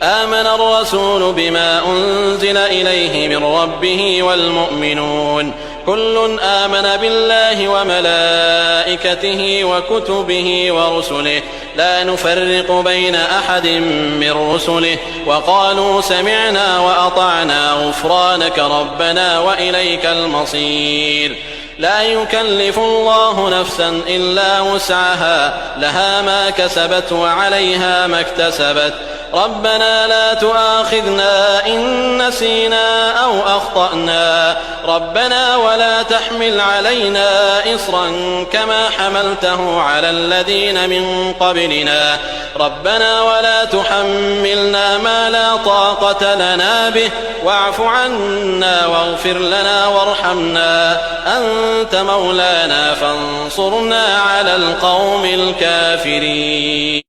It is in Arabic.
آمن الرسول بما أنزل إليه من ربه والمؤمنون كل آمن بالله وملائكته وكتبه ورسله لا نفرق بين أحد من رسله وقالوا سمعنا وأطعنا غفرانك ربنا وإليك المصير. لا يكلف الله نفسا إلا وسعها لها ما كسبت وعليها ما اكتسبت ربنا لا تؤاخذنا إن نسينا أو أخطأنا ربنا ولا تحمل علينا إصرا كما حملته على الذين من قبلنا ربنا ولا تحملنا ما لا طاقة لنا به واعف عنا واغفر لنا وارحمنا أنت مولانا فانصرنا على القوم الكافرين.